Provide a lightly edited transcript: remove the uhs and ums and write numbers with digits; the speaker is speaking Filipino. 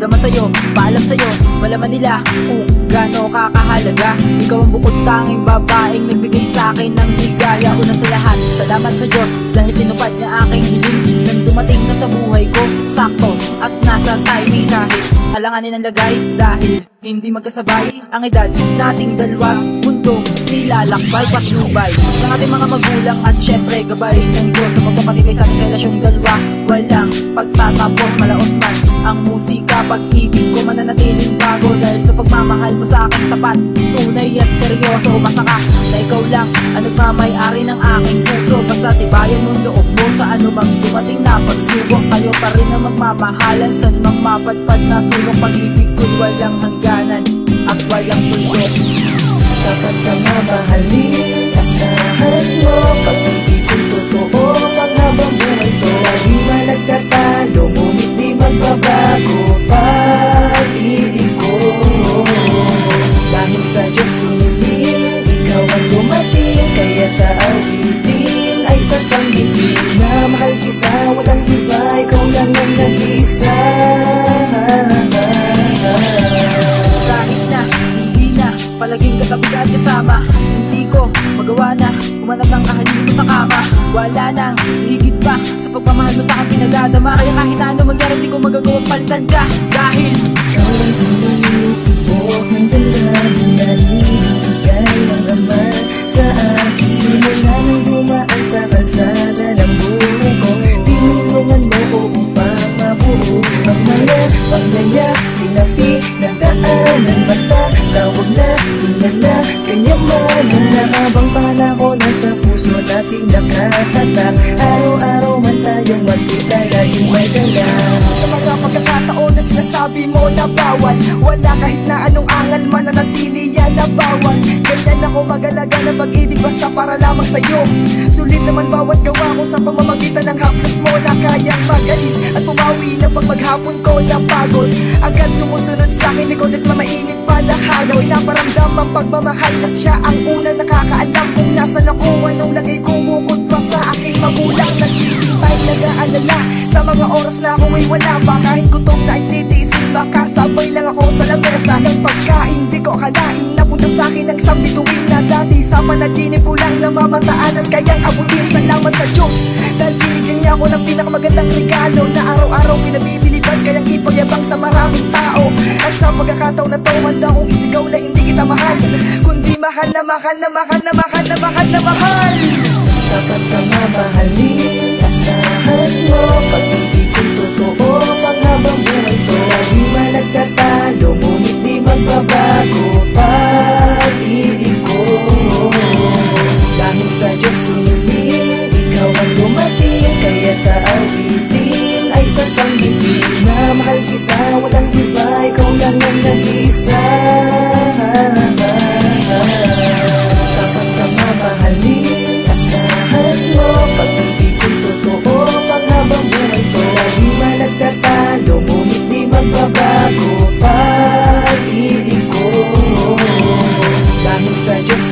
Dama sa'yo, paalam sa'yo, malaman nila kung gaano kakahalaga. Ikaw ang bukod tanging babaeng nagbigay sa'kin ng ligaya. Una sa lahat, salamat sa Diyos dahil tinupad niya aking hiling. Nang dumating na sa buhay ko, sakto at nasa timing. Kahit alanganin ang lagay, dahil hindi magkasabay ang edad nating dalawa. Mundo nilalakbay, patnubay ng ating mga magulang at syempre gabay ng Diyos sa pagpapatibay sa ating relasyong dalawa. Walang pagtatapos, malaos man ang musika, pag-ibig ko mananatiling bago dahil sa pagmamahal mo sa aking tapat. Tunay at seryoso, umasa ka na ikaw lang ang nagmamay-ari ng aking puso. Basta tibayan mong loob mo sa anumang dumating na pagsubok. Kayo pa rin ang magmamahalan sa anumang mapadpad na sulok. Pag-ibig ko'y walang hangganan at walang tulog. Dapat ka mamahalin, asahan mo. Pag-ibig ko'y totoo, paghabang buhay ko ay di man nagtatalo, ngunit di magbabago pag-ibig ko. Dahil sa Diyos sumilin, ikaw ang dumating, kaya sa awitin ay sasanggitin na mahal kita, walang iba, ikaw lang ang nag-isa. Kahit na hindi na palaging katabi at kasama, hindi ko magawa na umanap ng kahalili mo sa kama. Wala nang higit pa sa pagmamahal mo sa akin pinagdadama. Kaya kahit na ano mangyari, di ko magagawang palitan ka. Dahil ikaw ang tinutubok ng dalangin na ibigay ng Ama sa akin. Simula nang dumaan sa kalsada ng buhay ko, tinulungan mo ko upang mabuo ang mga pangyayari na pinagdaanan. Basta tawag na, kilala, kanyamanan na habang panahon nasa puso natin nakatatak. Araw-araw man tayong magkita, laging may dala. Sa mga pagkakataon na sinasabi mo na bawal, wala kahit na anong angal man na natili yan na bawal. Ganyan ako mag-alaga ng pag-ibig basta para lamang sa'yo. Sulit naman bawat gawa ko sa pamamagitan ng haplos mo na kayang mag-alis at pumawi na pag maghapon ko na pagod. Agad sumusunod sa aking likod at mamainit pa na halo. Inaparamdam ang pagmamahal at siya ang unang nakakaalam kung nasan ako, anong lagay ko bukod pa sa aking magulang. Naghihintay, nag-aalala sa mga oras na ako ay wala pa. Kahit gutom na ititiisin, makasabay lang ako sa lamesa ng pagkain. Di ko akalain napunta sa akin ang isang bituin na dati sa panaginip ko lang namamataan at kayang abutin. Salamat sa Diyos dahil binigyan niya ako ng pinakamagandang regalo na araw-araw pinabibiliban, kayang ipagyabang sa maraming tao. At sa pagkakataon na to, handa kong isigaw na hindi kita mahal, kundi mahal na mahal na mahal na mahal na mahal na mahal. Dapat ka mamahalin, asahan mo. Pag-ibig ko'y totoo, paghabang buhay ko ay di man nagtatalo, ngunit di magbabago pag-ibig ko. Dahil sa Diyos sumilin, ikaw ang dumating, kaya sa awitin ay sasanggitin na mahal kita, walang iba, ikaw lang ang nag-isa. Dapat ka mamahalin, asahan mo. Pag-ibig ko'y totoo, paghabang buhay ko ay di man nagtatalo, ngunit di magbabago pag-ibig ko. Dahil sa Diyos